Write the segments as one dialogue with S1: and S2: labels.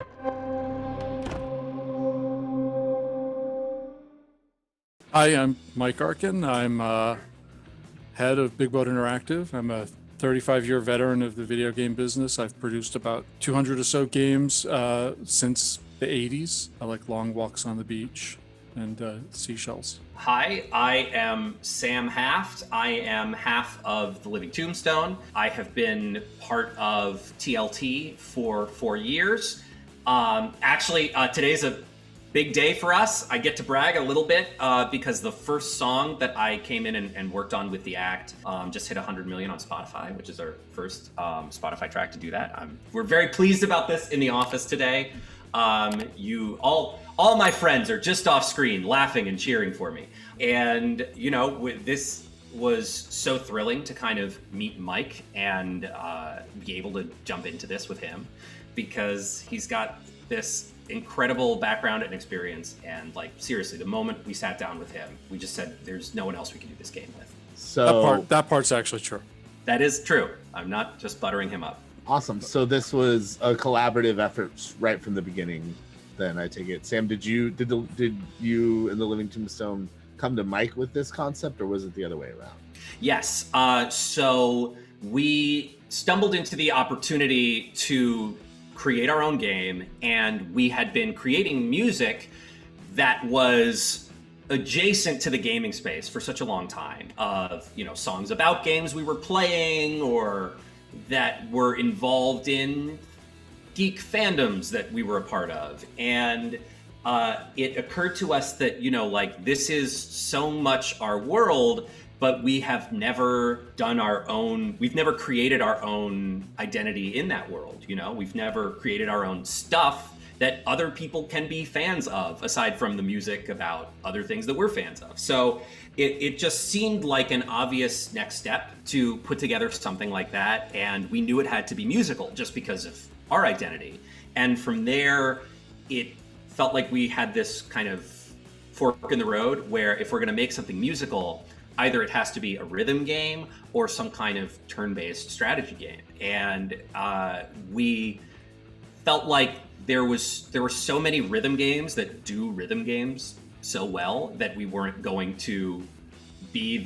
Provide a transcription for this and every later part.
S1: Hi, I'm Mike Arkin. I'm head of Big Boat Interactive. I'm a 35-year veteran of the video game business. I've produced about 200 or so games since the 80s. I like long walks on the beach and seashells.
S2: Hi, I am Sam Haft. I am half of the Living Tombstone. I have been part of TLT for 4 years. Today's a big day for us. I get to brag a little bit because the first song that I came in and worked on with the act just hit 100 million on Spotify, which is our first Spotify track to do that. We're very pleased about this in the office today. All my friends are just off screen laughing and cheering for me. And, this was so thrilling to kind of meet Mike and be able to jump into this with him because he's got this incredible background and experience. And seriously, the moment we sat down with him, we just said, there's no one else we can do this game with.
S1: So that part's actually true.
S2: That is true. I'm not just buttering him up.
S3: Awesome. So this was a collaborative effort right from the beginning. Then I take it, Sam. Did you and the Living Tombstone come to Mike with this concept, or was it the other way around?
S2: Yes. So we stumbled into the opportunity to create our own game, and we had been creating music that was adjacent to the gaming space for such a long time. Of songs about games we were playing or that were involved in geek fandoms that we were a part of. And it occurred to us that, this is so much our world, but we have never we've never created our own identity in that world. We've never created our own stuff that other people can be fans of, aside from the music about other things that we're fans of. So it just seemed like an obvious next step to put together something like that. And we knew it had to be musical just because of our identity. And from there, it felt like we had this kind of fork in the road where if we're going to make something musical, either it has to be a rhythm game or some kind of turn-based strategy game. And we felt like there were so many rhythm games that do rhythm games so well that we weren't going to be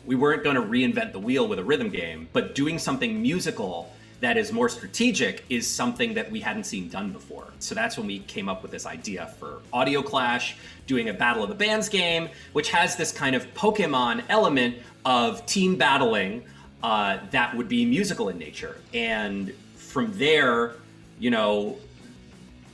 S2: we weren't going to reinvent the wheel with a rhythm game, but doing something musical that is more strategic is something that we hadn't seen done before. So that's when we came up with this idea for AudioClash, doing a Battle of the Bands game, which has this kind of Pokemon element of team battling that would be musical in nature. And from there,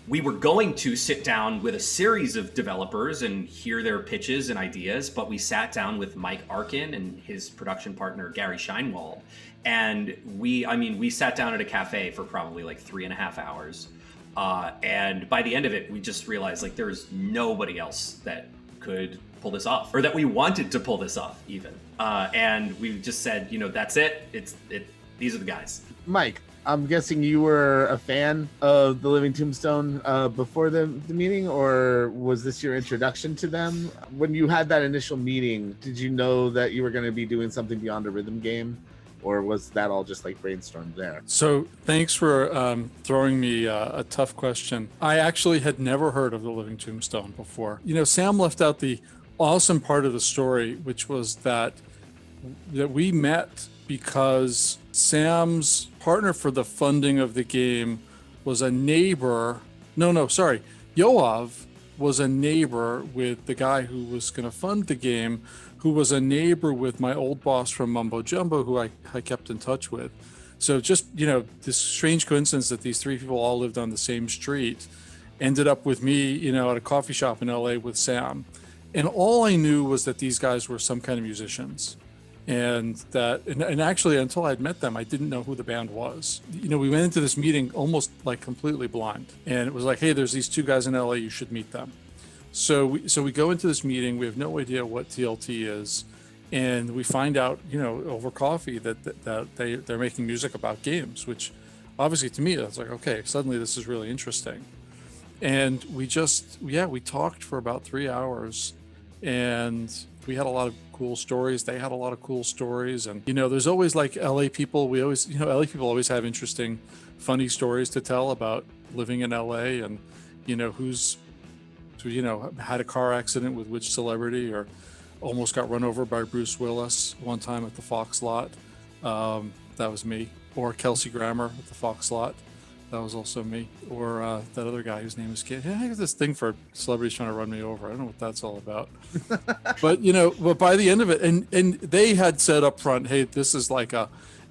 S2: we were going to sit down with a series of developers and hear their pitches and ideas, but we sat down with Mike Arkin and his production partner, Gary Scheinwald. And we sat down at a cafe for probably 3.5 hours. And by the end of it, we just realized there's nobody else that could pull this off, or that we wanted to pull this off even. And we just said, that's it. These are the guys.
S3: Mike, I'm guessing you were a fan of the Living Tombstone before the meeting, or was this your introduction to them? When you had that initial meeting, did you know that you were going to be doing something beyond a rhythm game, or was that all just brainstormed there?
S1: So thanks for throwing me a tough question. I actually had never heard of the Living Tombstone before. Sam left out the awesome part of the story, which was that we met because Sam's partner for the funding of the game was a neighbor. Yoav was a neighbor with the guy who was going to fund the game, who was a neighbor with my old boss from Mumbo Jumbo, who I kept in touch with. So just, this strange coincidence that these three people all lived on the same street ended up with me, at a coffee shop in LA with Sam. And all I knew was that these guys were some kind of musicians. And actually, until I'd met them, I didn't know who the band was. We went into this meeting almost completely blind. And it was hey, there's these two guys in LA, you should meet them. So we go into this meeting, we have no idea what TLT is. And we find out, over coffee that they're making music about games, which obviously to me, it's okay, suddenly this is really interesting. And we talked for about 3 hours. and we had a lot of cool stories. They had a lot of cool stories. And, there's always like LA people. LA people always have interesting, funny stories to tell about living in LA and, who's, had a car accident with which celebrity, or almost got run over by Bruce Willis one time at the Fox lot. That was me. Or Kelsey Grammer at the Fox lot. That was also me. Or that other guy whose name is Kid. I have this thing for celebrities trying to run me over. I don't know what that's all about. But by the end of it, and they had said up front, hey, this is like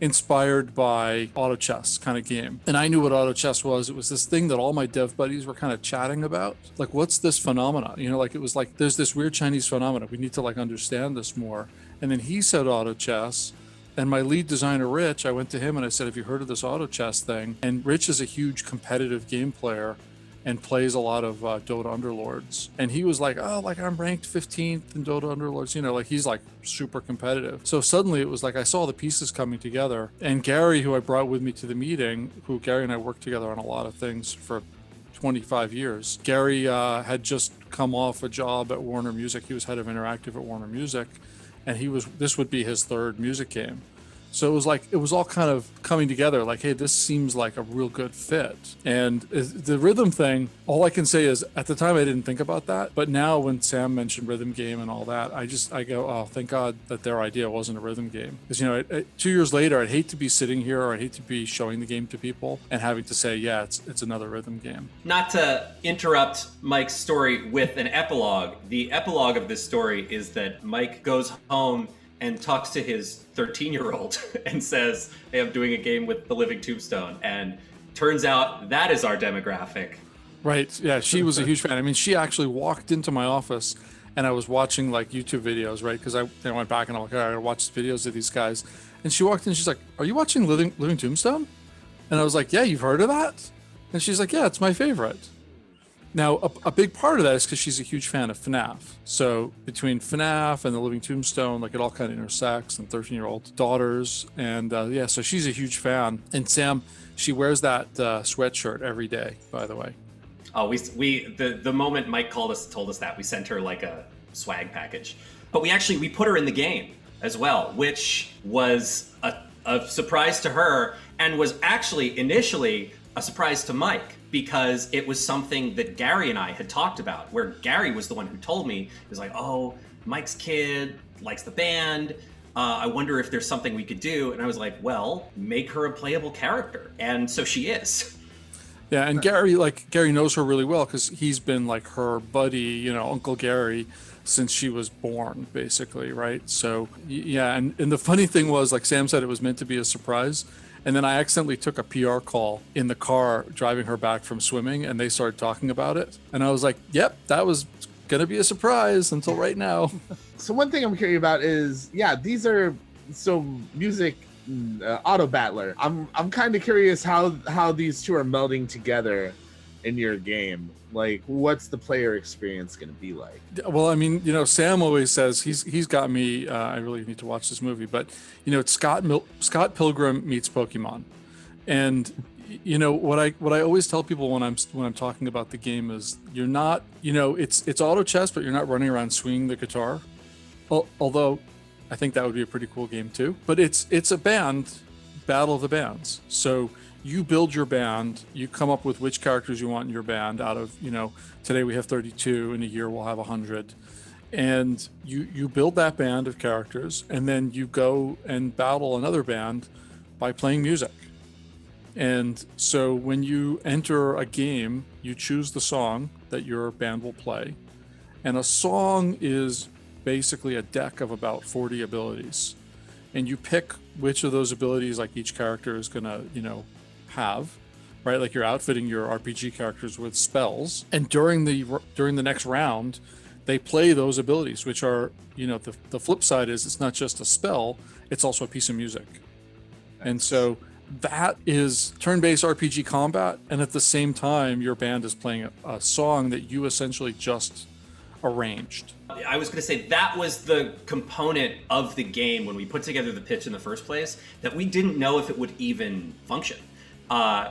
S1: inspired by auto chess kind of game. And I knew what auto chess was. It was this thing that all my dev buddies were kind of chatting about. Like, what's this phenomena? It was like, there's this weird Chinese phenomena. We need to like understand this more. And then he said auto chess. And my lead designer, Rich, I went to him and I said, have you heard of this auto chess thing? And Rich is a huge competitive game player and plays a lot of Dota Underlords. And he was like, oh, like I'm ranked 15th in Dota Underlords, like he's like super competitive. So suddenly it was like, I saw the pieces coming together. And Gary, who I brought with me to the meeting, Gary and I worked together on a lot of things for 25 years. Gary had just come off a job at Warner Music. He was head of interactive at Warner Music. And this would be his third music game. So it was all kind of coming together like, hey, this seems like a real good fit. And the rhythm thing, all I can say is at the time I didn't think about that. But now when Sam mentioned rhythm game and all that, I go, oh, thank God that their idea wasn't a rhythm game. Because, 2 years later, I'd hate to be sitting here, or I'd hate to be showing the game to people and having to say, yeah, it's another rhythm game.
S2: Not to interrupt Mike's story with an epilogue, the epilogue of this story is that Mike goes home and talks to his 13-year-old and says, hey, I'm doing a game with the Living Tombstone. And turns out that is our demographic.
S1: Right. Yeah, she was a huge fan. I mean, she actually walked into my office and I was watching like YouTube videos, right? Because I went back and I'm like, all right, I gotta watch videos of these guys. And she walked in, she's like, are you watching Living Tombstone? And I was like, yeah, you've heard of that? And she's like, yeah, it's my favorite. Now, a big part of that is because she's a huge fan of FNAF. So between FNAF and the Living Tombstone, like it all kind of intersects, and 13-year-old daughters. And so she's a huge fan. And Sam, she wears that sweatshirt every day, by the way.
S2: Oh, the moment Mike told us that, we sent her like a swag package. But we put her in the game as well, which was a surprise to her and was actually initially a surprise to Mike, because it was something that Gary and I had talked about, where Gary was the one who told me, he was like, oh, Mike's kid likes the band. I wonder if there's something we could do. And I was like, well, make her a playable character. And so she is.
S1: Yeah, and Gary knows her really well because he's been like her buddy, Uncle Gary, since she was born, basically, right? So, yeah, and the funny thing was, like Sam said, it was meant to be a surprise. And then I accidentally took a PR call in the car driving her back from swimming, and they started talking about it. And I was like, yep, that was going to be a surprise until right now.
S3: So one thing I'm curious about is, these are music, auto battler. I'm kind of curious how these two are melding together in your game. Like, what's the player experience going to be like?
S1: Well, I mean, Sam always says he's got me. I really need to watch this movie, but it's Scott Pilgrim meets Pokemon, and what I always tell people when I'm talking about the game is you're not it's auto chess, but you're not running around swinging the guitar. Although I think that would be a pretty cool game too. But it's a battle of the bands. So you build your band, you come up with which characters you want in your band out of, today we have 32, in a year we'll have 100. And you build that band of characters, and then you go and battle another band by playing music. And so when you enter a game, you choose the song that your band will play. And a song is basically a deck of about 40 abilities. And you pick which of those abilities like each character is gonna, have, right? Like you're outfitting your RPG characters with spells, and during the next round they play those abilities, which are, the flip side is it's not just a spell, it's also a piece of music. Nice. And so that is turn-based RPG combat, and at the same time your band is playing a song that you essentially just arranged.
S2: I was going to say that was the component of the game when we put together the pitch in the first place that we didn't know if it would even function.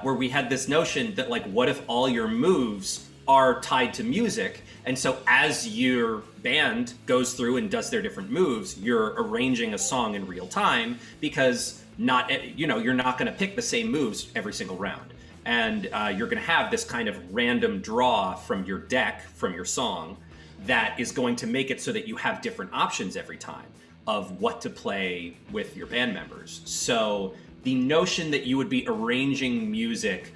S2: Where we had this notion that, like, what if all your moves are tied to music. And so as your band goes through and does their different moves, you're arranging a song in real time, because you're not going to pick the same moves every single round. And you're going to have this kind of random draw from your deck, from your song, that is going to make it so that you have different options every time of what to play with your band members. So the notion that you would be arranging music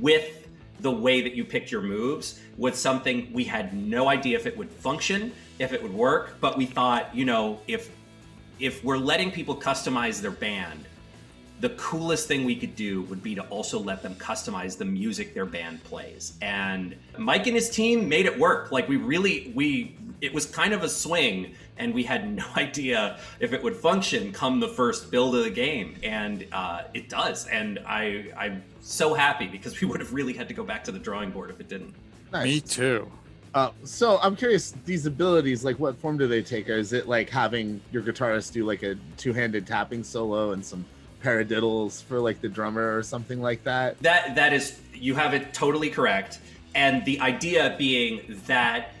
S2: with the way that you picked your moves was something we had no idea if it would function, if it would work, but we thought, if we're letting people customize their band, the coolest thing we could do would be to also let them customize the music their band plays. And Mike and his team made it work. Like it was kind of a swing, and we had no idea if it would function come the first build of the game. And it does. And I'm so happy, because we would have really had to go back to the drawing board if it didn't.
S3: Nice.
S1: Me too.
S3: So I'm curious, these abilities, like what form do they take? Or is it like having your guitarist do like a two-handed tapping solo and some paradiddles for like the drummer or something like that?
S2: That is, you have it totally correct. And the idea being that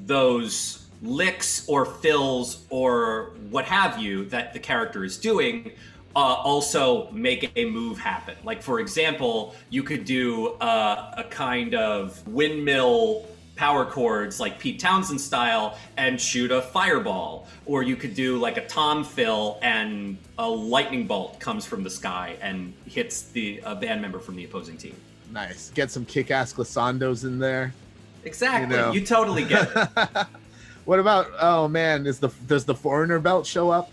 S2: those licks or fills or what have you that the character is doing also make a move happen. Like, for example, you could do a kind of windmill power chords like Pete Townsend style and shoot a fireball. Or you could do like a tom fill and a lightning bolt comes from the sky and hits a band member from the opposing team.
S3: Nice. Get some kick-ass glissandos in there.
S2: Exactly. You totally get it.
S3: What about, oh man, does the foreigner belt show up?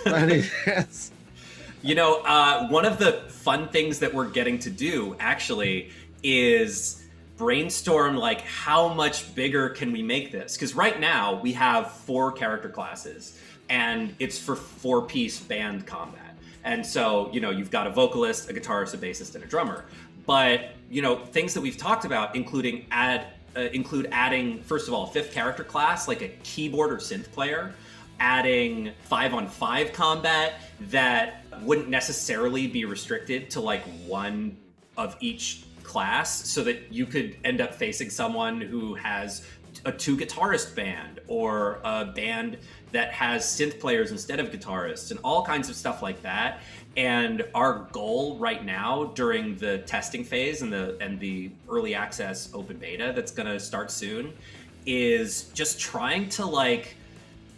S3: By any chance?
S2: One of the fun things that we're getting to do actually is brainstorm like how much bigger can we make this? Because right now we have 4 character classes and it's for 4-piece band combat. And so, you've got a vocalist, a guitarist, a bassist, and a drummer. But, things that we've talked about include adding, first of all, a 5th character class, like a keyboard or synth player, adding 5-on-5 combat that wouldn't necessarily be restricted to like one of each class, so that you could end up facing someone who has a 2-guitarist band or a band that has synth players instead of guitarists and all kinds of stuff like that. And our goal right now during the testing phase and the early access open beta that's going to start soon is just trying to like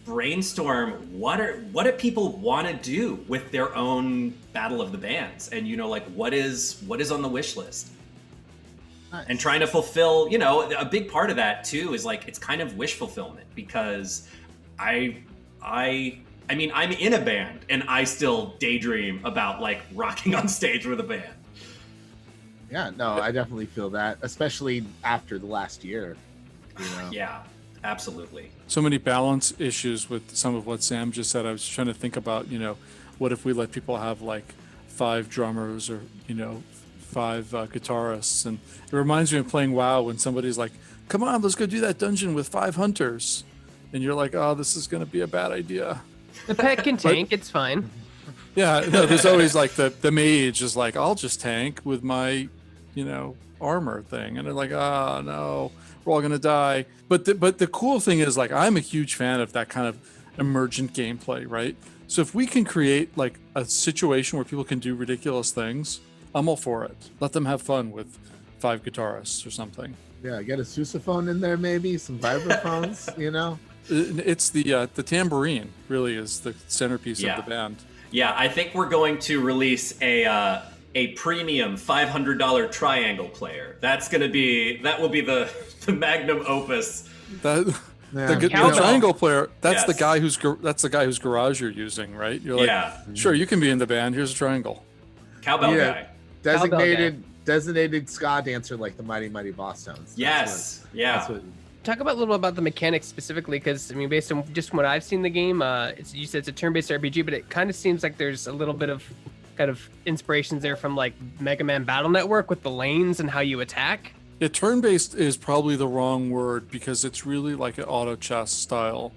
S2: brainstorm what do people want to do with their own battle of the bands, and what is on the wish list. Nice. And trying to fulfill, a big part of that too is like it's kind of wish fulfillment, because I mean I'm in a band and I still daydream about like rocking on stage with a band.
S3: Yeah, no, I definitely feel that, especially after the last year.
S2: Yeah, absolutely.
S1: So many balance issues with some of what Sam just said. I was trying to think about, what if we let people have like 5 drummers or, 5 guitarists. And it reminds me of playing WoW when somebody's like, come on, let's go do that dungeon with 5 hunters. And you're like, oh, this is going to be a bad idea.
S4: The pet can tank, it's fine.
S1: Yeah, no, there's always like the mage is like, I'll just tank with my, armor thing. And they're like, oh, no, we're all going to die. But the cool thing is, like, I'm a huge fan of that kind of emergent gameplay, right? So if we can create like a situation where people can do ridiculous things, I'm all for it. Let them have fun with 5 guitarists or something.
S3: Yeah, get a sousaphone in there, maybe some vibraphones.
S1: It's the tambourine really is the centerpiece of the band.
S2: Yeah, I think we're going to release a premium $500 triangle player. That will be the magnum opus.
S1: The triangle player. That's the guy whose garage you're using, right? You're like, sure, you can be in the band. Here's a triangle.
S2: Cowbell guy.
S3: Designated ska dancer like the Mighty Mighty Boss Tones.
S4: Talk about a little about the mechanics specifically, because I mean, based on just from what I've seen in the game, you said it's a turn-based RPG, but it kind of seems like there's a little bit of kind of inspirations there from like Mega Man Battle Network with the lanes and how you attack.
S1: Yeah, turn-based is probably the wrong word, because it's really like an auto chess style,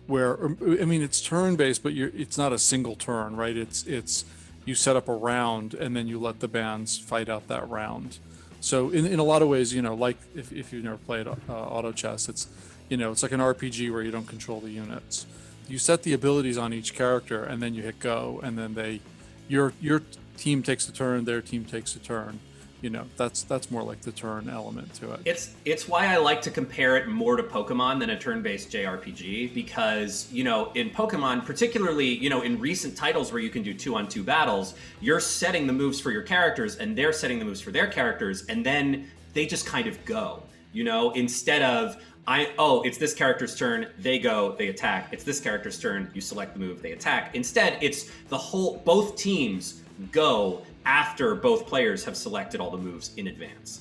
S1: where it's turn-based, but it's not a single turn, right? It's you set up a round and then you let the bands fight out that round. So in a lot of ways, like if you've never played auto chess, it's it's like an RPG where you don't control the units. You set the abilities on each character, and then you hit go, and then your team takes a turn, their team takes a turn. That's more like the turn element to it.
S2: It's why I like to compare it more to Pokemon than a turn-based JRPG, because in Pokemon, particularly in recent titles where you can do 2-on-2 battles, you're setting the moves for your characters and they're setting the moves for their characters, and then they just kind of go. Instead of it's this character's turn, they go, they attack. It's this character's turn, you select the move, they attack. Instead, it's both teams go after both players have selected all the moves in advance.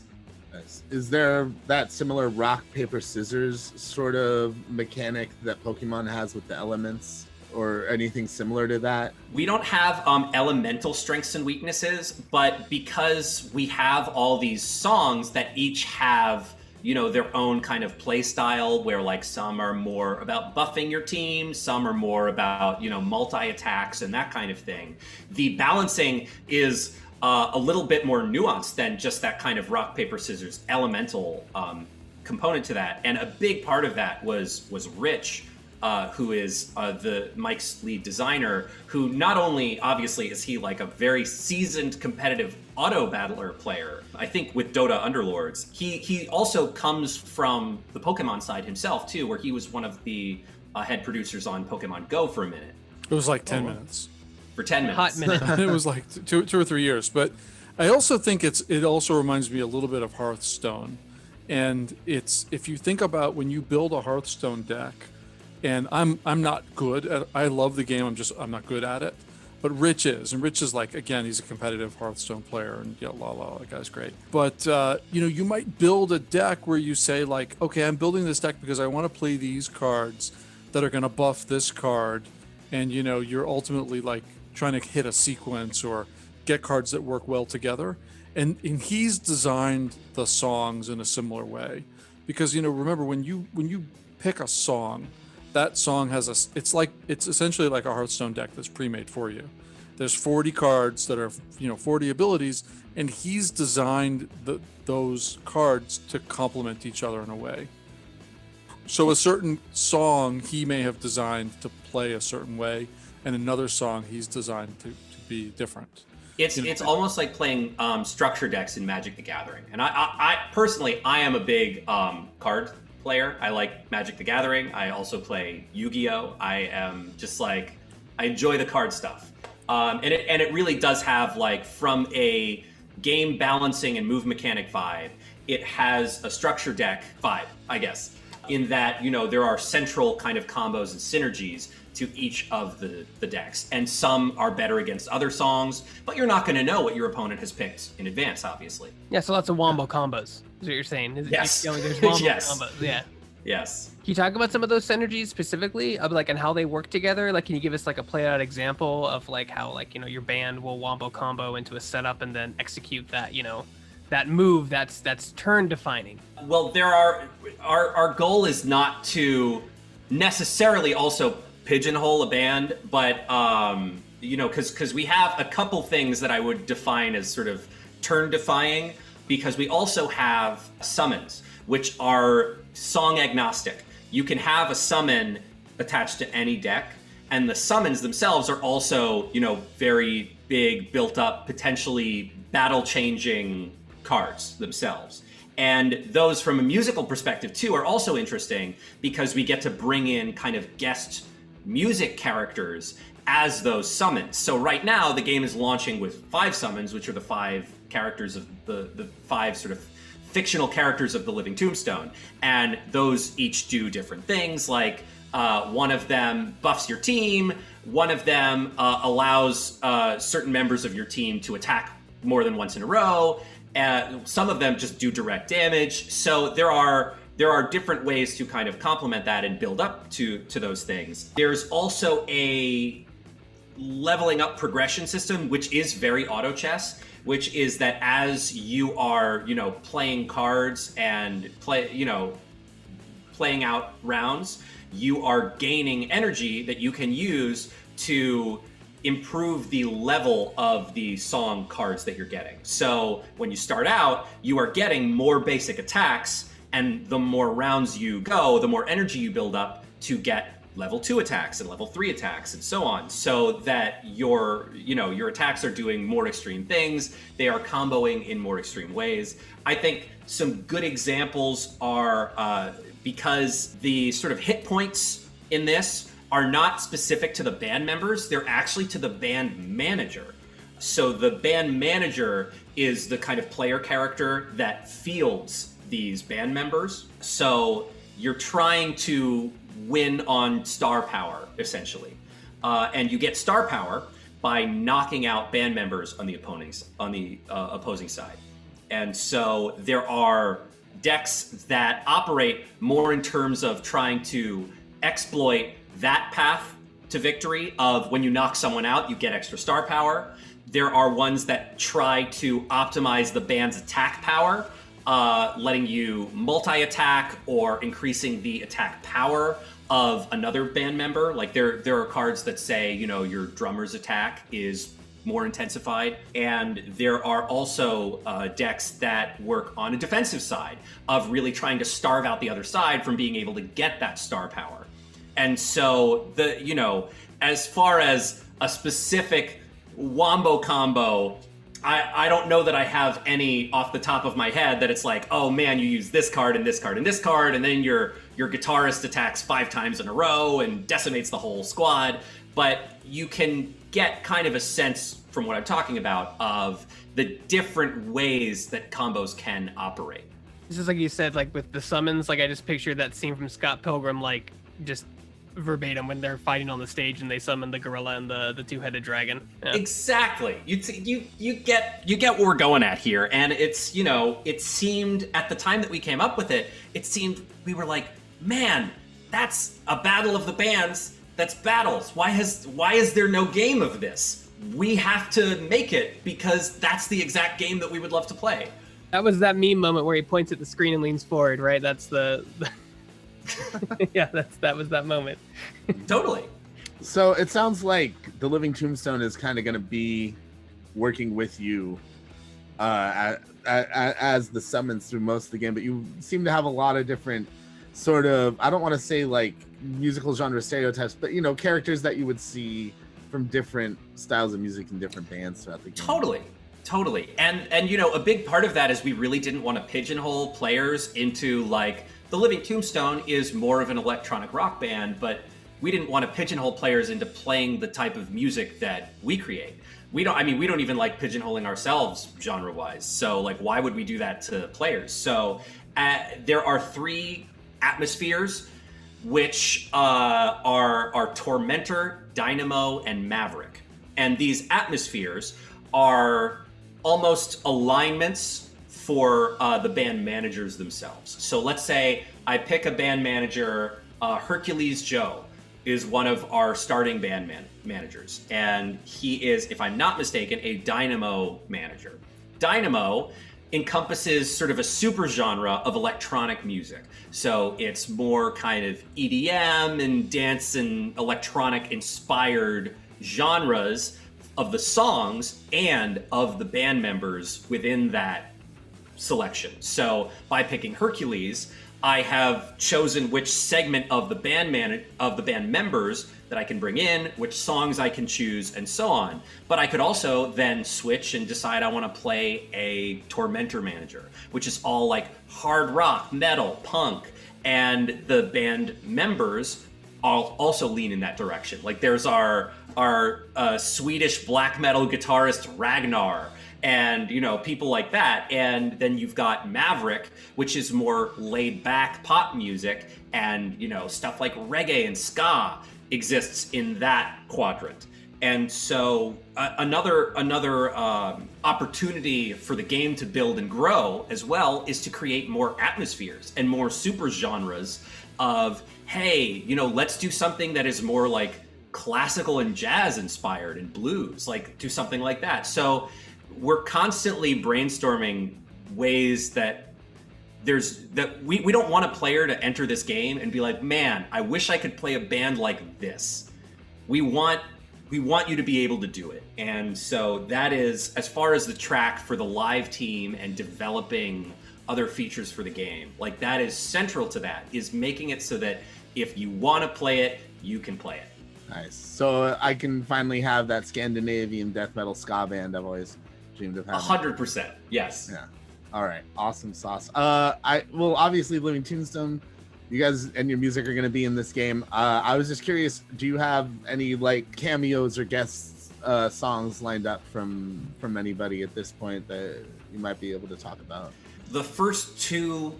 S3: Nice. Is there that similar rock, paper, scissors sort of mechanic that Pokemon has with the elements, or anything similar to that?
S2: We don't have elemental strengths and weaknesses, but because we have all these songs that each have their own kind of play style, where like some are more about buffing your team, some are more about multi-attacks and that kind of thing. The balancing is a little bit more nuanced than just that kind of rock, paper, scissors elemental component to that. And a big part of that was Rich, who is Mike's lead designer, who not only obviously is he like a very seasoned competitive auto battler player, I think with Dota Underlords, he also comes from the Pokemon side himself too, where he was one of the head producers on Pokemon Go for a minute.
S1: It was like 10 minutes.
S2: For 10 minutes.
S4: Hot minute.
S1: It was like two or 3 years. But I also think it also reminds me a little bit of Hearthstone. And if you think about when you build a Hearthstone deck, and I'm not good at, I love the game, I'm not good at it. But Rich is, and Rich is like, again, he's a competitive Hearthstone player, and that guy's great. But you might build a deck where you say like, okay, I'm building this deck because I want to play these cards that are going to buff this card, and you're ultimately like trying to hit a sequence or get cards that work well together. And he's designed the songs in a similar way, because remember when you pick a song, that song has it's essentially like a Hearthstone deck that's pre-made for you. There's 40 cards that are 40 abilities, and he's designed those cards to complement each other in a way. So a certain song he may have designed to play a certain way, and another song he's designed to be different.
S2: It's almost like playing structure decks in Magic the Gathering. And I personally, I am a big card player. I like Magic the Gathering. I also play Yu-Gi-Oh! I am just like, I enjoy the card stuff. And it really does have, like, from a game balancing and move mechanic vibe, it has a structure deck vibe, I guess, in that, there are central kind of combos and synergies to each of the decks. And some are better against other songs, but you're not going to know what your opponent has picked in advance, obviously.
S4: Yeah, so lots of wombo combos is what you're saying.
S2: Yes.
S4: There's wombo
S2: Yes.
S4: combos. Yeah.
S2: Yes.
S4: Can you talk about some of those synergies specifically, of like and how they work together? Like, can you give us like a play out example of like how like your band will wombo combo into a setup and then execute that that move that's turn defining?
S2: Well, our goal is not to necessarily also pigeonhole a band, but because we have a couple things that I would define as sort of turn-defying, because we also have summons, which are song agnostic. You can have a summon attached to any deck, and the summons themselves are also, very big, built up, potentially battle-changing cards themselves. And those from a musical perspective too are also interesting, because we get to bring in kind of guest music characters as those summons. So right now the game is launching with 5 summons, which are the 5 characters of the 5 sort of fictional characters of the Living Tombstone, and those each do different things. Like one of them buffs your team, one of them allows certain members of your team to attack more than once in a row, some of them just do direct damage. So there are different ways to kind of complement that and build up to those things. There's also a leveling up progression system, which is very auto chess, which is that as you are, playing cards and playing out rounds, you are gaining energy that you can use to improve the level of the song cards that you're getting. So when you start out, you are getting more basic attacks, and the more rounds you go, the more energy you build up to get level 2 attacks and level 3 attacks and so on, so that your attacks are doing more extreme things. They are comboing in more extreme ways. I think some good examples are because the sort of hit points in this are not specific to the band members, they're actually to the band manager. So the band manager is the kind of player character that fields these band members. So you're trying to win on star power, essentially. And you get star power by knocking out band members on the opposing side. And so there are decks that operate more in terms of trying to exploit that path to victory of when you knock someone out, you get extra star power. There are ones that try to optimize the band's attack power, letting you multi-attack or increasing the attack power of another band member. Like there are cards that say, your drummer's attack is more intensified. And there are also decks that work on a defensive side of really trying to starve out the other side from being able to get that star power. And so as far as a specific wombo combo, I don't know that I have any off the top of my head that it's like, oh man, you use this card and this card and this card, and then your guitarist attacks 5 times in a row and decimates the whole squad. But you can get kind of a sense from what I'm talking about of the different ways that combos can operate.
S4: This is like you said, like with the summons, like I just pictured that scene from Scott Pilgrim, like just verbatim when they're fighting on the stage and they summon the gorilla and the two-headed dragon. Yeah.
S2: Exactly. You get what we're going at here, and it's it seemed at the time that we came up with it, we were like, man, that's a battle of the bands. That's battles. Why is there no game of this? We have to make it because that's the exact game that we would love to play.
S4: That was that meme moment where he points at the screen and leans forward, right? That's the yeah, that was that moment.
S2: Totally.
S3: So it sounds like the Living Tombstone is kind of going to be working with you as the summons through most of the game, but you seem to have a lot of different sort of, I don't want to say like musical genre stereotypes, but characters that you would see from different styles of music and different bands throughout the game.
S2: Totally. And a big part of that is we really didn't want to pigeonhole players into like, the Living Tombstone is more of an electronic rock band, but we didn't want to pigeonhole players into playing the type of music that we create. We don't even like pigeonholing ourselves genre-wise. So like, why would we do that to players? So there are 3 atmospheres, which are Tormentor, Dynamo, and Maverick. And these atmospheres are almost alignments for the band managers themselves. So let's say I pick a band manager, Hercules Joe is one of our starting band managers. And he is, if I'm not mistaken, a Dynamo manager. Dynamo encompasses sort of a super genre of electronic music. So it's more kind of EDM and dance and electronic inspired genres of the songs and of the band members within that selection. So by picking Hercules, I have chosen which segment of the band members that I can bring in, which songs I can choose, and so on. But I could also then switch and decide I want to play a Tormentor manager, which is all like hard rock, metal, punk, and the band members also lean in that direction. Like there's our Swedish black metal guitarist Ragnar, and people like that. And then you've got Maverick, which is more laid back pop music, and stuff like reggae and ska exists in that quadrant. And so another opportunity for the game to build and grow as well is to create more atmospheres and more super genres of, hey, let's do something that is more like classical and jazz inspired and blues, like do something like that. So we're constantly brainstorming ways that we don't want a player to enter this game and be like, man, I wish I could play a band like this. We want we want you to be able to do it. And so that is, as far as the track for the live team and developing other features for the game, like that is central to that, is making it so that if you want to play it, you can play it.
S3: Nice. So I can finally have that Scandinavian death metal ska band I've always dreamed of having.
S2: 100%. Yes.
S3: Yeah. All right. Awesome sauce. Obviously Living Tombstone, you guys and your music are going to be in this game. I was just curious, do you have any like cameos or guest songs lined up from anybody at this point that you might be able to talk about?
S2: The first two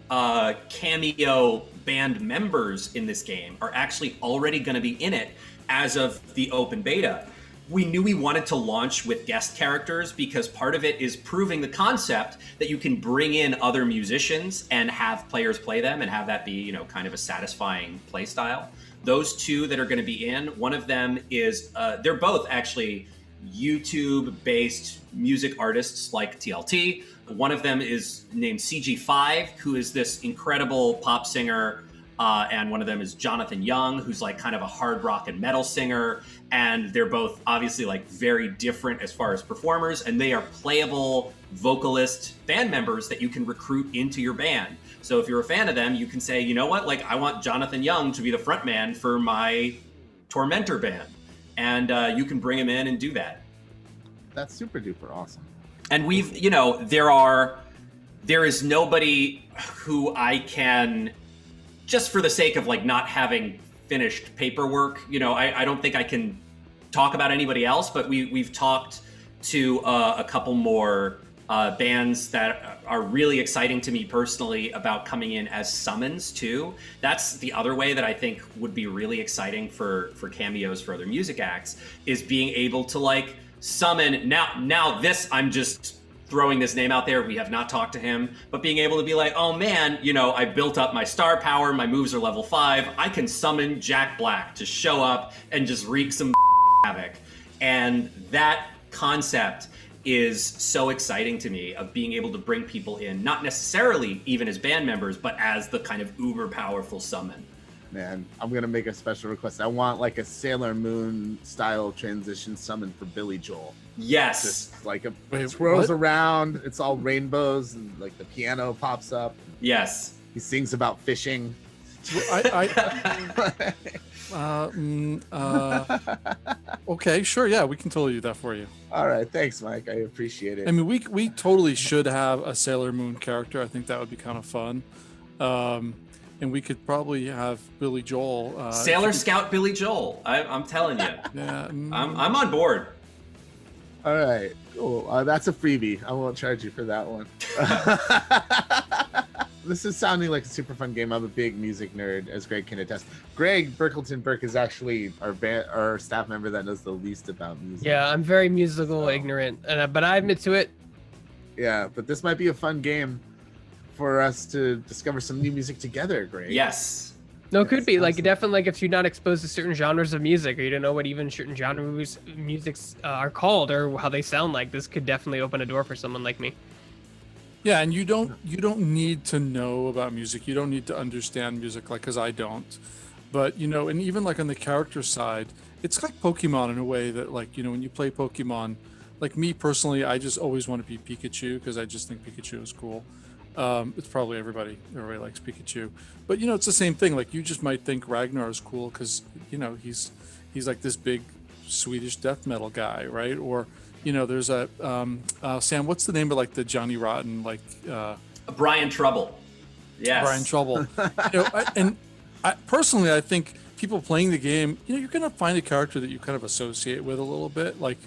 S2: cameo band members in this game are actually already going to be in it as of the open beta. We knew we wanted to launch with guest characters because part of it is proving the concept that you can bring in other musicians and have players play them and have that be, you know, kind of a satisfying play style. Those two that are going to be in, one of them is, they're both actually YouTube-based music artists like TLT. One of them is named CG5, who is this incredible pop singer, and one of them is Jonathan Young, who's like kind of a hard rock and metal singer. And they're both obviously like very different as far as performers, and they are playable vocalist band members that you can recruit into your band. So if you're a fan of them, you can say, you know what, like I want Jonathan Young to be the front man for my Tormentor band. And you can bring him in and do that.
S3: That's super duper awesome.
S2: And we've, you know, there is nobody who I can, just for the sake of like not having finished paperwork, you know, I don't think I can talk about anybody else, but we've talked to a couple more bands that are really exciting to me personally about coming in as summons too. That's the other way that I think would be really exciting for cameos for other music acts, is being able to like summon now this, I'm just throwing this name out there, we have not talked to him, but being able to be like, oh man, you know, I built up my star power, my moves are level 5, I can summon Jack Black to show up and just wreak some havoc. And that concept is so exciting to me, of being able to bring people in, not necessarily even as band members, but as the kind of uber powerful summon.
S3: Man, I'm gonna make a special request. I want like a Sailor Moon style transition summon for Billy Joel.
S2: Yes.
S3: Just like
S1: Wait,
S3: it swirls
S1: what?
S3: around, it's all rainbows, and like the piano pops up.
S2: Yes.
S3: He sings about fishing.
S1: Okay, sure, yeah, we can totally do that for you.
S3: All right, thanks, Mike. I appreciate it.
S1: I mean, we totally should have a Sailor Moon character. I think that would be kind of fun. And we could probably have Billy Joel.
S2: Sailor Scout Billy Joel. I'm telling you.
S1: Yeah,
S2: I'm on board.
S3: All right, cool. That's a freebie. I won't charge you for that one. This is sounding like a super fun game. I'm a big music nerd, as Greg can attest. Greg Burkleton Burke is actually our staff member that knows the least about music.
S4: Yeah, I'm very musical ignorant, but I admit to it.
S3: Yeah, but this might be a fun game for us to discover some new music together, Greg.
S2: Yes.
S4: No, it could
S3: Yes,
S4: be like
S3: awesome.
S4: definitely like if you're not exposed to certain genres of music, or you don't know what even certain genres musics are called or how they sound like. This could definitely open a door for someone like me.
S1: yeah, and you don't need to know about music. You don't need to understand music, like, because I don't. But you know, and even like on the character side, it's like Pokemon in a way that, like, you know, when you play Pokemon, like me personally, I just always want to be Pikachu because I just think Pikachu is cool. It's probably everybody likes Pikachu, but you know, it's the same thing. Like, you just might think Ragnar is cool because, you know, he's like this big Swedish death metal guy, right? Or, you know, there's a Sam, what's the name of like the Johnny Rotten, like
S2: Brian Trouble. Yes.
S1: Brian Trouble. You know, I personally, I think people playing the game, you know, you're gonna find a character that you kind of associate with a little bit. Like,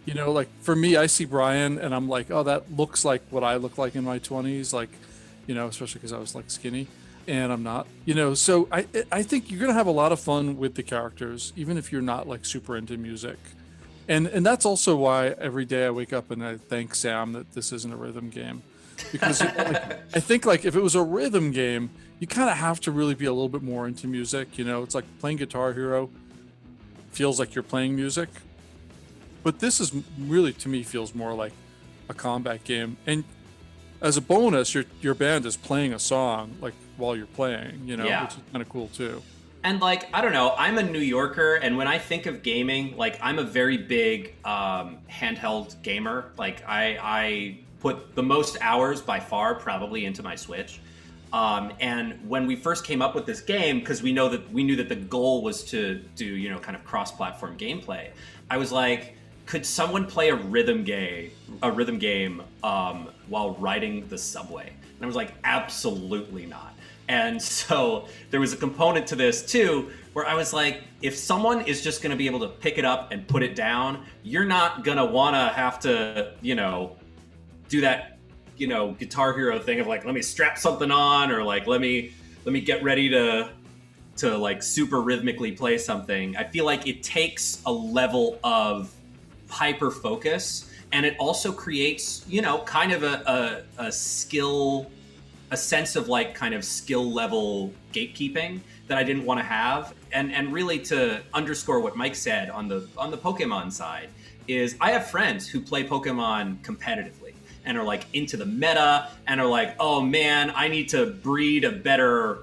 S1: you know, like for me, I see Brian and I'm like, oh, that looks like what I look like in my 20s. Like, you know, especially because I was like skinny and I'm not, you know, so I think you're going to have a lot of fun with the characters, even if you're not like super into music. And that's also why every day I wake up and I thank Sam that this isn't a rhythm game, because like, I think like if it was a rhythm game, you kind of have to really be a little bit more into music. You know, it's like playing Guitar Hero feels like you're playing music. But this is really, to me, feels more like a combat game. And as a bonus, your band is playing a song like while you're playing, you know,
S2: Yeah.
S1: which is kind of cool too.
S2: And like, I don't know, I'm a New Yorker, and when I think of gaming, like I'm a very big handheld gamer. Like I put the most hours by far probably into my Switch. And when we first came up with this game, because we knew that the goal was to do, you know, kind of cross-platform gameplay, I was like, could someone play a rhythm game while riding the subway? And I was like, absolutely not. And so there was a component to this too, where I was like, if someone is just going to be able to pick it up and put it down, you're not going to want to have to, you know, do that, you know, Guitar Hero thing of like, let me strap something on, or like, let me get ready to like super rhythmically play something. I feel like it takes a level of hyper focus, and it also creates, you know, kind of a skill, a sense of like kind of skill level gatekeeping that I didn't want to have. And really, to underscore what Mike said on the Pokemon side, is I have friends who play Pokemon competitively and are like into the meta and are like, oh man, I need to breed a better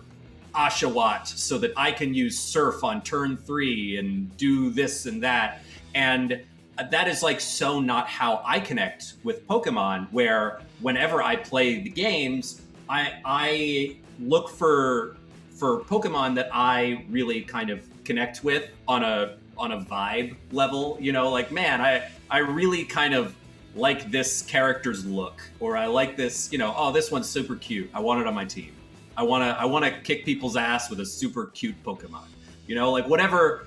S2: Oshawott so that I can use Surf on turn 3 and do this and that. And that is like so not how I connect with Pokemon, where whenever I play the games, I look for Pokemon that I really kind of connect with on a vibe level, you know, like, man, I really kind of like this character's look, or I like this, you know, oh, this one's super cute, I want it on my team. I want to kick people's ass with a super cute Pokemon, you know, like whatever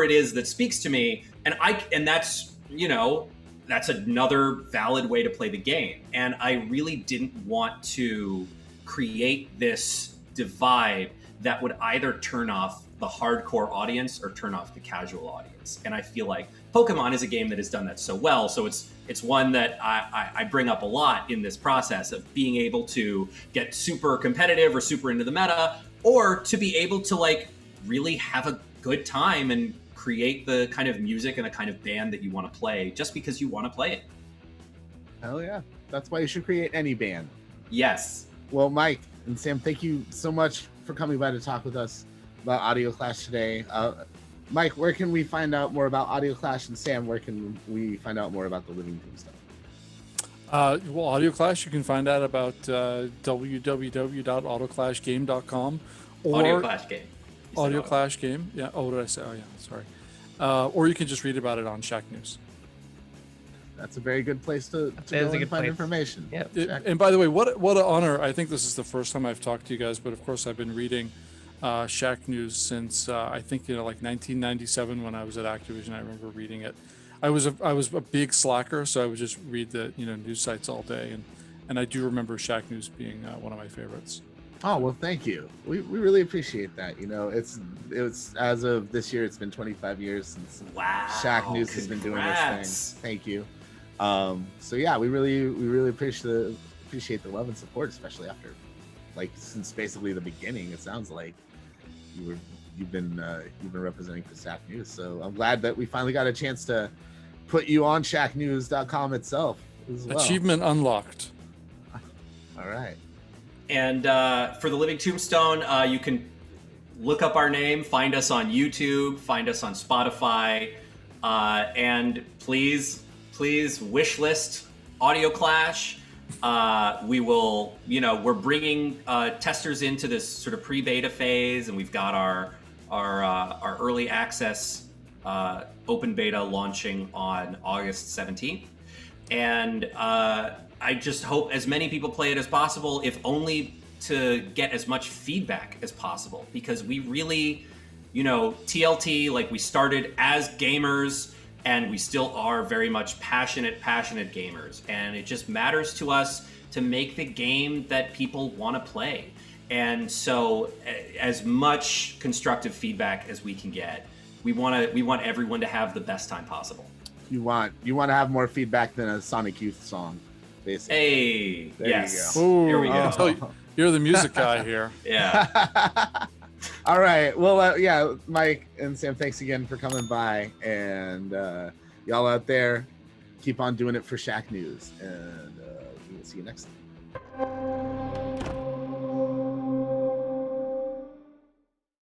S2: it is that speaks to me, and that's, you know, that's another valid way to play the game. And I really didn't want to create this divide that would either turn off the hardcore audience or turn off the casual audience. And I feel like Pokemon is a game that has done that so well. So it's one that I bring up a lot in this process of being able to get super competitive or super into the meta, or to be able to like really have a good time and create the kind of music and the kind of band that you want to play just because you want to play it.
S3: Hell yeah. That's why you should create any band.
S2: Yes.
S3: Well, Mike and Sam, thank you so much for coming by to talk with us about AudioClash today. Mike, where can we find out more about AudioClash? And Sam, where can we find out more about the Living Tombstone?
S1: Well, AudioClash, you can find out about www.autoclashgame.com or
S2: AudioClash game.
S1: AudioClash game. Yeah. Oh, what did I say? Oh, yeah. Sorry. Or you can just read about it on Shacknews.
S3: That's a very good place to go and find information.
S4: Yeah.
S1: And by the way, what an honor. I think this is the first time I've talked to you guys, but of course I've been reading Shacknews since I think, you know, like 1997 when I was at Activision. I remember reading it. I was a big slacker, so I would just read the, you know, news sites all day, and I do remember Shacknews being one of my favorites.
S3: Oh, well, thank you. We really appreciate that. You know, it's as of this year, it's been 25 years since Shacknews has been doing this thing. Thank you. So yeah, we really appreciate the love and support, especially after, like, since basically the beginning. It sounds like you've been representing for Shacknews. So I'm glad that we finally got a chance to put you on Shacknews.com itself as well.
S1: Achievement unlocked.
S3: All right.
S2: And for the Living Tombstone, you can look up our name, find us on YouTube, find us on Spotify, and please wishlist AudioClash. We will, you know, we're bringing testers into this sort of pre-beta phase, and we've got our early access open beta launching on August 17th. And I just hope as many people play it as possible, if only to get as much feedback as possible, because we really, you know, TLT, like, we started as gamers and we still are very much passionate gamers, and it just matters to us to make the game that people want to play. And so as much constructive feedback as we can get, we want everyone to have the best time possible.
S3: You want to have more feedback than a Sonic Youth song, basically.
S2: Hey,
S3: there
S2: yes.
S3: You go.
S1: Ooh,
S2: Here we go.
S1: You're the music guy here.
S2: Yeah.
S3: All right. Well, yeah, Mike and Sam, thanks again for coming by. And y'all out there, keep on doing it for Shacknews. And we will see you next time.